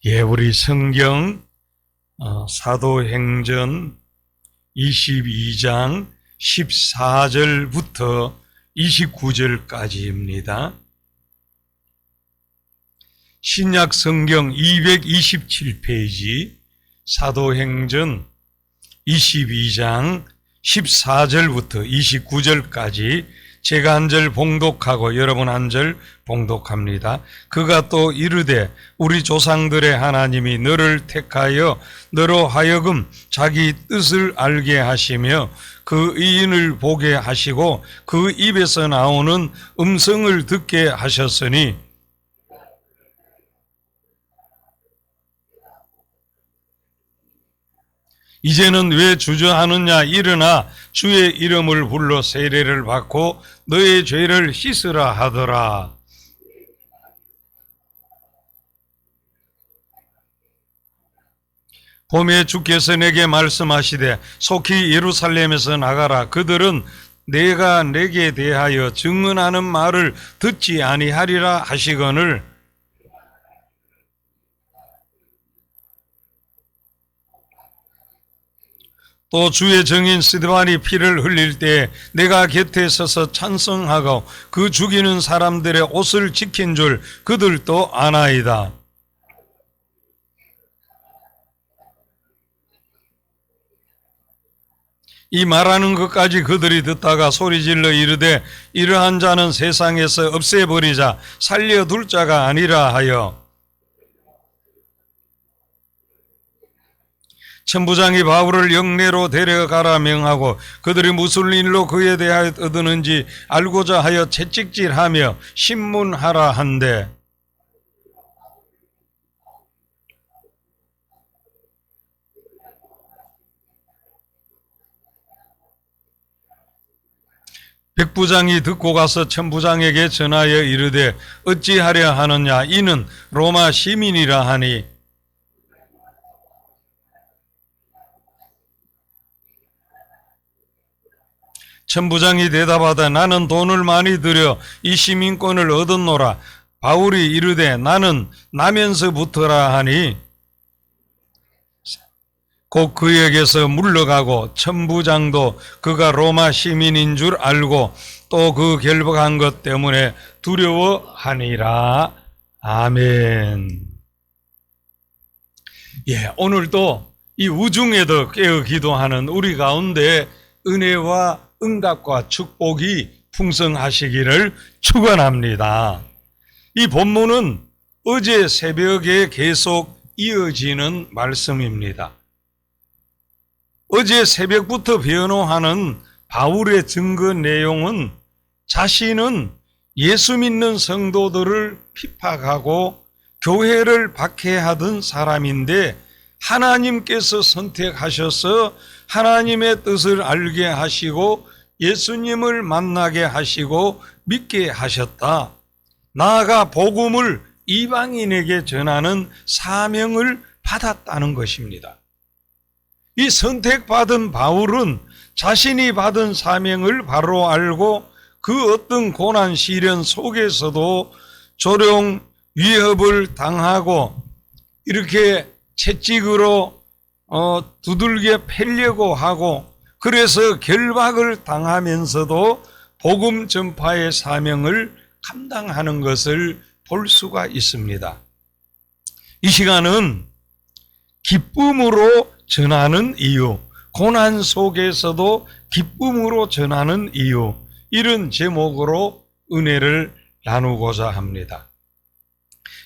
우리 성경 사도행전 22장 14절부터 29절까지입니다. 신약 성경 227페이지 사도행전 22장 14절부터 29절까지 제가 한 절 봉독하고 여러분 한 절 봉독합니다. 그가 또 이르되 우리 조상들의 하나님이 너를 택하여 너로 하여금 자기 뜻을 알게 하시며 그 의인을 보게 하시고 그 입에서 나오는 음성을 듣게 하셨으니 이제는 왜 주저하느냐. 일어나 주의 이름을 불러 세례를 받고 너의 죄를 씻으라 하더라. 봄에 주께서 내게 말씀하시되 속히 예루살렘에서 나가라. 그들은 내가 내게 대하여 증언하는 말을 듣지 아니하리라 하시거늘 또 주의 증인 스데반이 피를 흘릴 때 내가 곁에 서서 찬송하고 그 죽이는 사람들의 옷을 지킨 줄 그들도 아나이다. 이 말하는 것까지 그들이 듣다가 소리질러 이르되 이러한 자는 세상에서 없애버리자. 살려둘 자가 아니라 하여 천부장이 바울을 영내로 데려가라 명하고 그들이 무슨 일로 그에 대하여 떠드는지 알고자 하여 채찍질하며 신문하라 한대 백부장이 듣고 가서 천부장에게 전하여 이르되 어찌하려 하느냐. 이는 로마 시민이라 하니 천부장이 대답하되 나는 돈을 많이 들여 이 시민권을 얻었노라. 바울이 이르되 나는 나면서부터라 하니 곧 그에게서 물러가고 천부장도 그가 로마 시민인 줄 알고 또 그 결박한 것 때문에 두려워하니라. 아멘. 오늘도 이 우중에도 깨어 기도하는 우리 가운데 은혜와 응답과 축복이 풍성하시기를 축원합니다. 이 본문은 어제 새벽에 계속 이어지는 말씀입니다. 어제 새벽부터 변호하는 바울의 증거 내용은 자신은 예수 믿는 성도들을 핍박하고 교회를 박해하던 사람인데 하나님께서 선택하셔서 하나님의 뜻을 알게 하시고 예수님을 만나게 하시고 믿게 하셨다. 나아가 복음을 이방인에게 전하는 사명을 받았다는 것입니다. 이 선택받은 바울은 자신이 받은 사명을 바로 알고 그 어떤 고난 시련 속에서도 조롱, 위협을 당하고 이렇게 채찍으로 두들겨 패려고 하고 그래서 결박을 당하면서도 복음 전파의 사명을 감당하는 것을 볼 수가 있습니다. 이 시간은 기쁨으로 전하는 이유, 고난 속에서도 기쁨으로 전하는 이유, 이런 제목으로 은혜를 나누고자 합니다.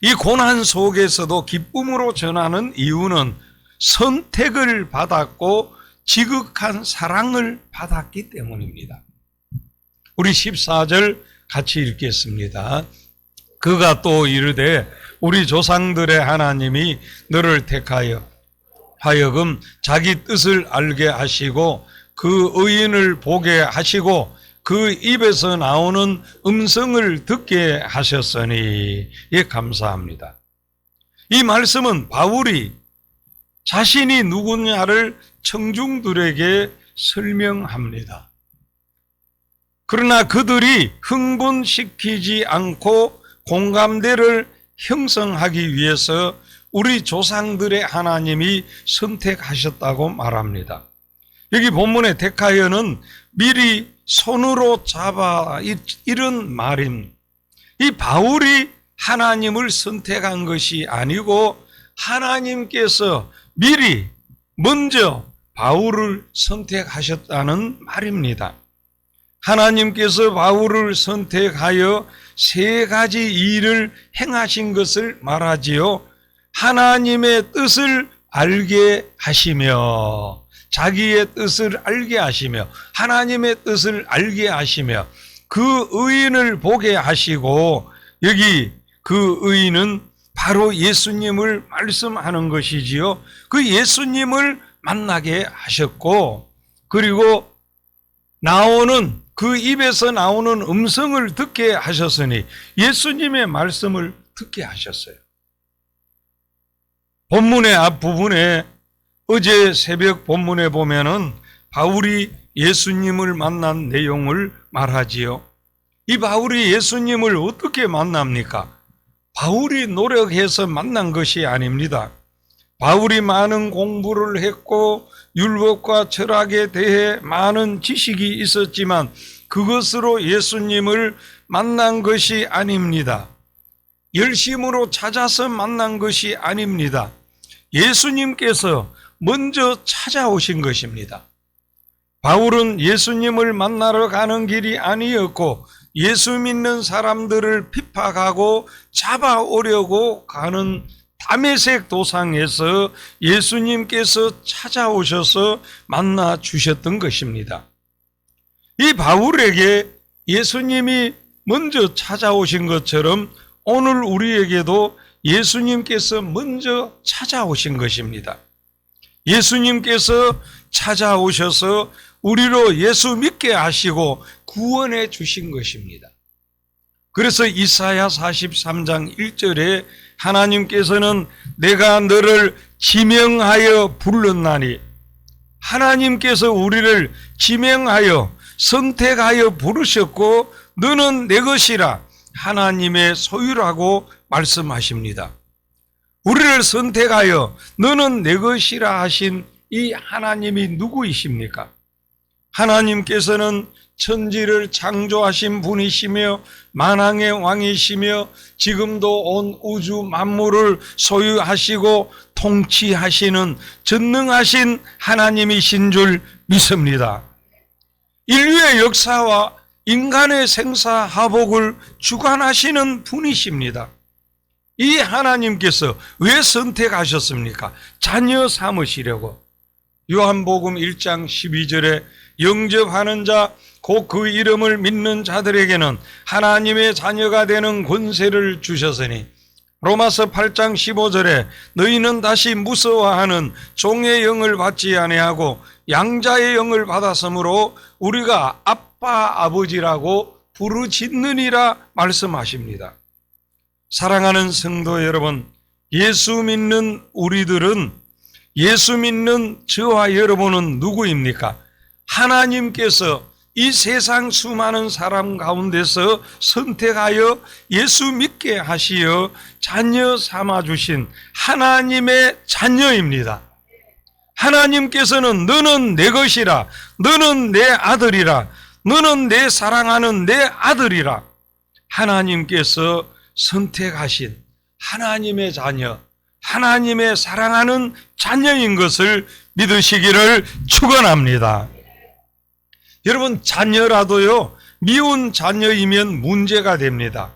이 고난 속에서도 기쁨으로 전하는 이유는 선택을 받았고 지극한 사랑을 받았기 때문입니다. 우리 14절 같이 읽겠습니다. 그가 또 이르되 우리 조상들의 하나님이 너를 택하여 하여금 자기 뜻을 알게 하시고 그 의인을 보게 하시고 그 입에서 나오는 음성을 듣게 하셨으니 감사합니다. 이 말씀은 바울이 자신이 누구냐를 청중들에게 설명합니다. 그러나 그들이 흥분시키지 않고 공감대를 형성하기 위해서 우리 조상들의 하나님이 선택하셨다고 말합니다. 여기 본문의 택하여는 미리 손으로 잡아 이런 말입니다. 이 바울이 하나님을 선택한 것이 아니고 하나님께서 미리 먼저 바울을 선택하셨다는 말입니다. 하나님께서 바울을 선택하여 세 가지 일을 행하신 것을 말하지요. 하나님의 뜻을 알게 하시며, 자기의 뜻을 알게 하시며, 하나님의 뜻을 알게 하시며, 그 의인을 보게 하시고, 여기 그 의인은 바로 예수님을 말씀하는 것이지요. 그 예수님을 만나게 하셨고, 그리고 그 입에서 나오는 음성을 듣게 하셨으니 예수님의 말씀을 듣게 하셨어요. 본문의 앞부분에 어제 새벽 본문에 보면은 바울이 예수님을 만난 내용을 말하지요. 이 바울이 예수님을 어떻게 만납니까? 바울이 노력해서 만난 것이 아닙니다. 바울이 많은 공부를 했고 율법과 철학에 대해 많은 지식이 있었지만 그것으로 예수님을 만난 것이 아닙니다. 열심으로 찾아서 만난 것이 아닙니다. 예수님께서 먼저 찾아오신 것입니다. 바울은 예수님을 만나러 가는 길이 아니었고 예수 믿는 사람들을 핍박하고 잡아오려고 가는 다메섹 도상에서 예수님께서 찾아오셔서 만나 주셨던 것입니다. 이 바울에게 예수님이 먼저 찾아오신 것처럼 오늘 우리에게도 예수님께서 먼저 찾아오신 것입니다. 예수님께서 찾아오셔서 우리로 예수 믿게 하시고 구원해 주신 것입니다. 그래서 이사야 43장 1절에 하나님께서는 내가 너를 지명하여 불렀나니, 하나님께서 우리를 지명하여 선택하여 부르셨고 너는 내 것이라 하나님의 소유라고 말씀하십니다. 우리를 선택하여 너는 내 것이라 하신 이 하나님이 누구이십니까? 하나님께서는 천지를 창조하신 분이시며 만왕의 왕이시며 지금도 온 우주 만물을 소유하시고 통치하시는 전능하신 하나님이신 줄 믿습니다. 인류의 역사와 인간의 생사하복을 주관하시는 분이십니다. 이 하나님께서 왜 선택하셨습니까? 자녀 삼으시려고. 요한복음 1장 12절에 영접하는 자 곧 그 이름을 믿는 자들에게는 하나님의 자녀가 되는 권세를 주셨으니, 로마서 8장 15절에 너희는 다시 무서워하는 종의 영을 받지 아니하고 양자의 영을 받았으므로 우리가 아빠 아버지라고 부르짖느니라 말씀하십니다. 사랑하는 성도 여러분, 예수 믿는 우리들은, 예수 믿는 저와 여러분은 누구입니까? 하나님께서 이 세상 수많은 사람 가운데서 선택하여 예수 믿게 하시어 자녀 삼아주신 하나님의 자녀입니다. 하나님께서는 너는 내 것이라, 너는 내 아들이라, 너는 내 사랑하는 내 아들이라, 하나님께서 선택하신 하나님의 자녀, 하나님의 사랑하는 자녀인 것을 믿으시기를 축원합니다. 여러분, 자녀라도요, 미운 자녀이면 문제가 됩니다.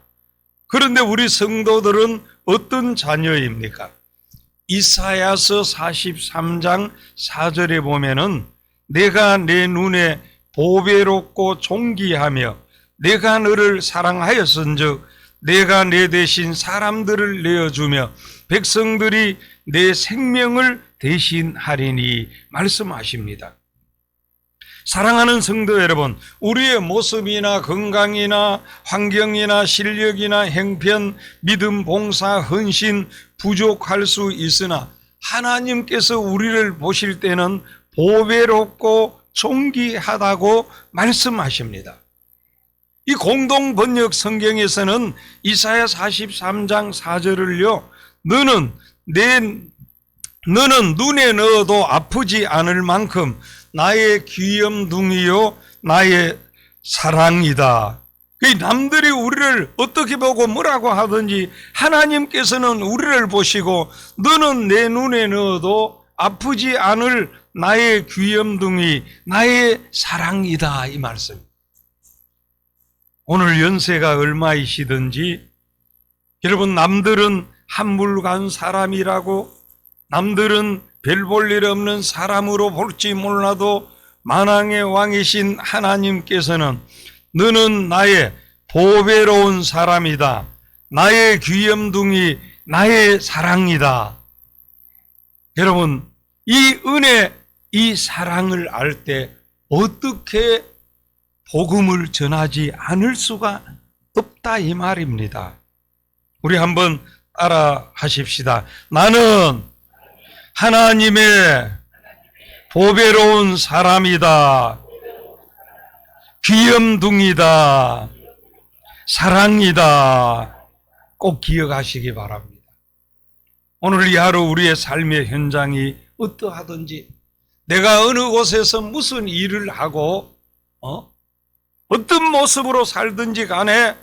그런데 우리 성도들은 어떤 자녀입니까? 이사야서 43장 4절에 보면은 내가 내 눈에 보배롭고 존귀하며 내가 너를 사랑하였은즉 내가 내 대신 사람들을 내어주며 백성들이 내 생명을 대신하리니 말씀하십니다. 사랑하는 성도 여러분, 우리의 모습이나 건강이나 환경이나 실력이나 형편, 믿음, 봉사, 헌신 부족할 수 있으나 하나님께서 우리를 보실 때는 보배롭고 존귀하다고 말씀하십니다. 이 공동 번역 성경에서는 이사야 43장 4절을요, 너는 너는 눈에 넣어도 아프지 않을 만큼 나의 귀염둥이요 나의 사랑이다. 남들이 우리를 어떻게 보고 뭐라고 하든지 하나님께서는 우리를 보시고 너는 내 눈에 넣어도 아프지 않을 나의 귀염둥이, 나의 사랑이다, 이 말씀. 오늘 연세가 얼마이시든지 여러분, 남들은 한물간 사람이라고, 남들은 별 볼 일 없는 사람으로 볼지 몰라도 만왕의 왕이신 하나님께서는 너는 나의 보배로운 사람이다, 나의 귀염둥이, 나의 사랑이다. 여러분, 이 은혜, 이 사랑을 알 때 어떻게 복음을 전하지 않을 수가 없다, 이 말입니다. 우리 한번 따라 하십시다. 나는 하나님의 보배로운 사람이다, 귀염둥이다, 사랑이다. 꼭 기억하시기 바랍니다. 오늘 이 하루 우리의 삶의 현장이 어떠하든지, 내가 어느 곳에서 무슨 일을 하고 어떤 모습으로 살든지 간에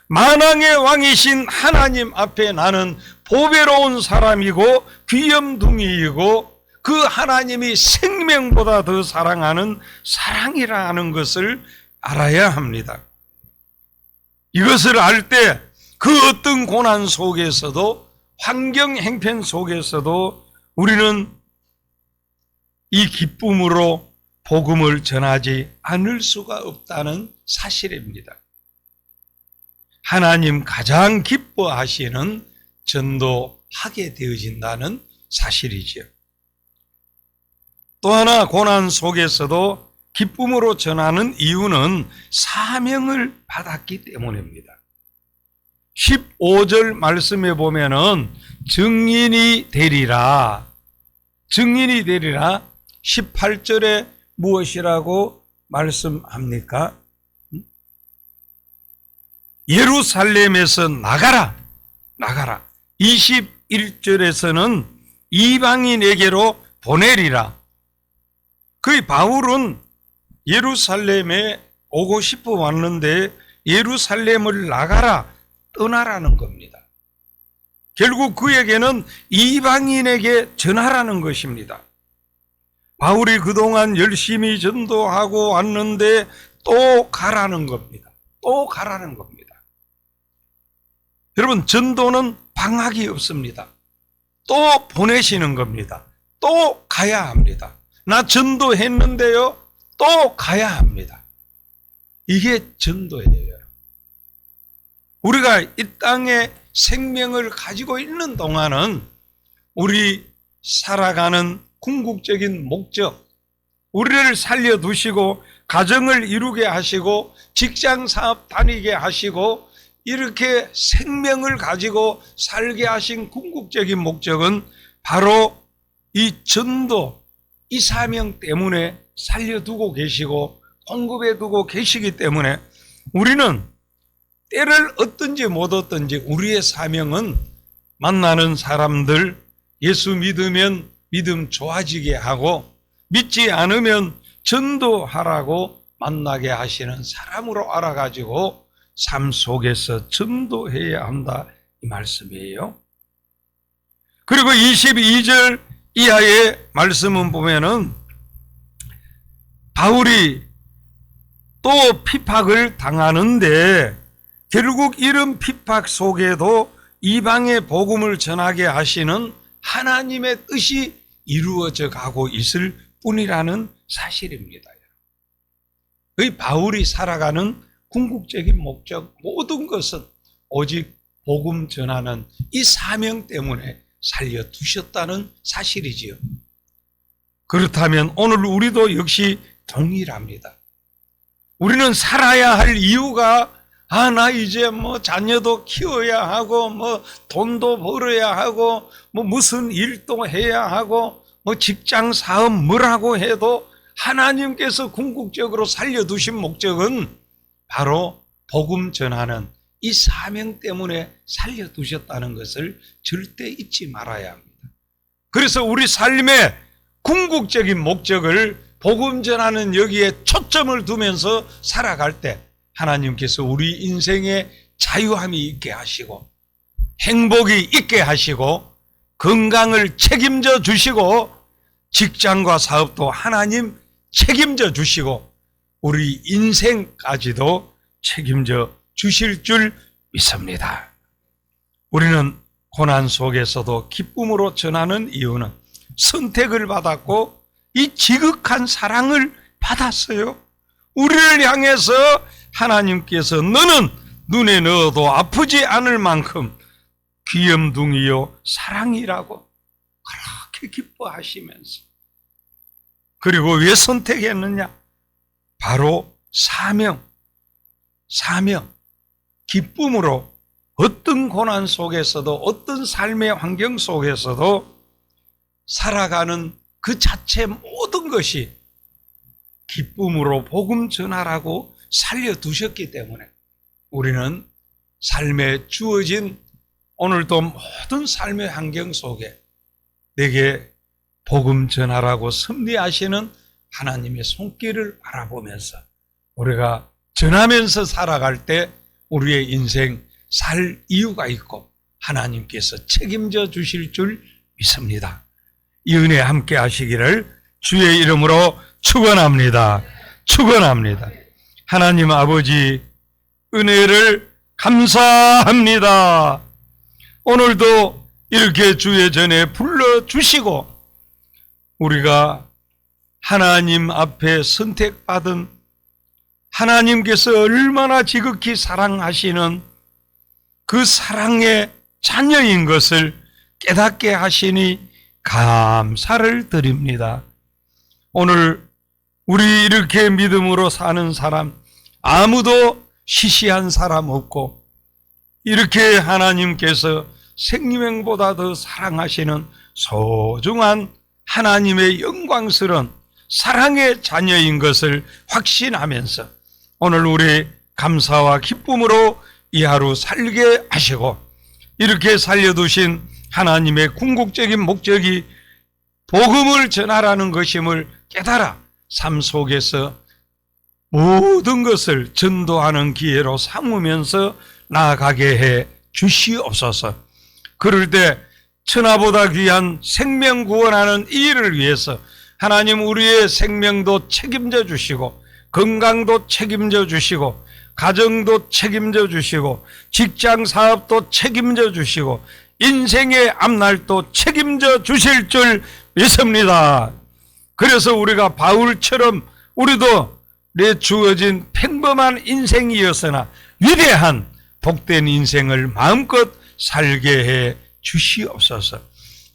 만왕의 왕이신 하나님 앞에 나는 보배로운 사람이고 귀염둥이이고 그 하나님이 생명보다 더 사랑하는 사랑이라는 것을 알아야 합니다. 이것을 알 때 그 어떤 고난 속에서도, 환경 행편 속에서도 우리는 이 기쁨으로 복음을 전하지 않을 수가 없다는 사실입니다. 하나님 가장 기뻐하시는 전도하게 되어진다는 사실이지요. 또 하나, 고난 속에서도 기쁨으로 전하는 이유는 사명을 받았기 때문입니다. 15절 말씀에 보면은 증인이 되리라, 증인이 되리라. 18절에 무엇이라고 말씀합니까? 예루살렘에서 나가라, 나가라. 21절에서는 이방인에게로 보내리라. 그 바울은 예루살렘에 오고 싶어 왔는데 예루살렘을 나가라, 떠나라는 겁니다. 결국 그에게는 이방인에게 전하라는 것입니다. 바울이 그동안 열심히 전도하고 왔는데 또 가라는 겁니다. 또 가라는 겁니다. 여러분, 전도는 방학이 없습니다. 또 보내시는 겁니다. 또 가야 합니다. 나 전도했는데요, 또 가야 합니다. 이게 전도예요. 우리가 이 땅에 생명을 가지고 있는 동안은 우리 살아가는 궁극적인 목적, 우리를 살려두시고 가정을 이루게 하시고 직장 사업 다니게 하시고 이렇게 생명을 가지고 살게 하신 궁극적인 목적은 바로 이 전도, 이 사명 때문에 살려두고 계시고 공급해 두고 계시기 때문에 우리는 때를 얻든지 못 얻든지 우리의 사명은 만나는 사람들, 예수 믿으면 믿음 좋아지게 하고 믿지 않으면 전도하라고 만나게 하시는 사람으로 알아가지고 삶 속에서 전도해야 한다, 이 말씀이에요. 그리고 22절 이하의 말씀은 보면은 바울이 또 핍박을 당하는데 결국 이런 핍박 속에도 이방의 복음을 전하게 하시는 하나님의 뜻이 이루어져 가고 있을 뿐이라는 사실입니다. 그 바울이 살아가는 궁극적인 목적, 모든 것은 오직 복음 전하는 이 사명 때문에 살려두셨다는 사실이지요. 그렇다면 오늘 우리도 역시 동일합니다. 우리는 살아야 할 이유가 나 이제 자녀도 키워야 하고 돈도 벌어야 하고 무슨 일도 해야 하고 직장 사업 뭐라고 해도 하나님께서 궁극적으로 살려두신 목적은 바로 복음 전하는 이 사명 때문에 살려두셨다는 것을 절대 잊지 말아야 합니다. 그래서 우리 삶의 궁극적인 목적을 복음 전하는 여기에 초점을 두면서 살아갈 때 하나님께서 우리 인생에 자유함이 있게 하시고 행복이 있게 하시고 건강을 책임져 주시고 직장과 사업도 하나님 책임져 주시고 우리 인생까지도 책임져 주실 줄 믿습니다. 우리는 고난 속에서도 기쁨으로 전하는 이유는 선택을 받았고 이 지극한 사랑을 받았어요. 우리를 향해서 하나님께서 너는 눈에 넣어도 아프지 않을 만큼 귀염둥이요 사랑이라고 그렇게 기뻐하시면서, 그리고 왜 선택했느냐? 바로 사명, 기쁨으로 어떤 고난 속에서도 어떤 삶의 환경 속에서도 살아가는 그 자체 모든 것이 기쁨으로 복음 전하라고 살려두셨기 때문에 우리는 삶에 주어진 오늘도 모든 삶의 환경 속에 내게 복음 전하라고 섭리하시는 하나님의 손길을 바라보면서 우리가 전하면서 살아갈 때 우리의 인생 살 이유가 있고 하나님께서 책임져 주실 줄 믿습니다. 이 은혜 함께 하시기를 주의 이름으로 축원합니다. 축원합니다. 하나님 아버지 은혜를 감사합니다. 오늘도 이렇게 주의 전에 불러주시고 우리가 하나님 앞에 선택받은 하나님께서 얼마나 지극히 사랑하시는 그 사랑의 자녀인 것을 깨닫게 하시니 감사를 드립니다. 오늘 우리 이렇게 믿음으로 사는 사람 아무도 시시한 사람 없고 이렇게 하나님께서 생명보다 더 사랑하시는 소중한 하나님의 영광스러운 사랑의 자녀인 것을 확신하면서 오늘 우리 감사와 기쁨으로 이 하루 살게 하시고 이렇게 살려두신 하나님의 궁극적인 목적이 복음을 전하라는 것임을 깨달아 삶 속에서 모든 것을 전도하는 기회로 삼으면서 나아가게 해 주시옵소서. 그럴 때 천하보다 귀한 생명 구원하는 이 일을 위해서 하나님 우리의 생명도 책임져 주시고 건강도 책임져 주시고 가정도 책임져 주시고 직장 사업도 책임져 주시고 인생의 앞날도 책임져 주실 줄 믿습니다. 그래서 우리가 바울처럼 우리도 내 주어진 평범한 인생이었으나 위대한 복된 인생을 마음껏 살게 해 주시옵소서.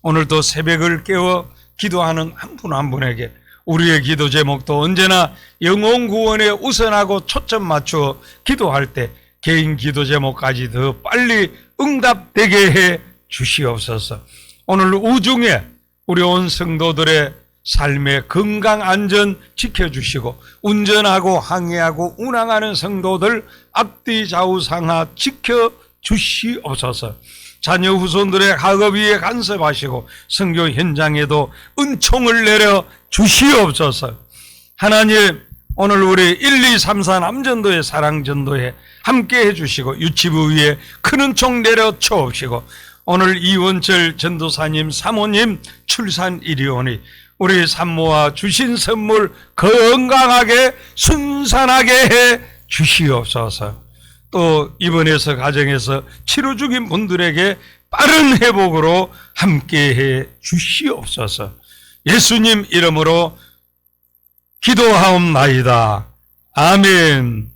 오늘도 새벽을 깨워 기도하는 한 분 한 분에게 우리의 기도 제목도 언제나 영혼 구원에 우선하고 초점 맞추어 기도할 때 개인 기도 제목까지 더 빨리 응답되게 해 주시옵소서. 오늘 우중에 우리 온 성도들의 삶의 건강 안전 지켜주시고 운전하고 항해하고 운항하는 성도들 앞뒤 좌우 상하 지켜주시옵소서. 자녀 후손들의 학업 위에 간섭하시고 선교 현장에도 은총을 내려 주시옵소서. 하나님 오늘 우리 1, 2, 3, 4 남전도의 사랑전도에 함께 해주시고 유치부 위에 큰 은총 내려 쳐옵시고 오늘 이원철 전도사님 사모님 출산일이 오니 우리 산모와 주신 선물 건강하게 순산하게 해 주시옵소서. 또 입원해서 가정에서 치료 중인 분들에게 빠른 회복으로 함께해 주시옵소서. 예수님 이름으로 기도하옵나이다. 아멘.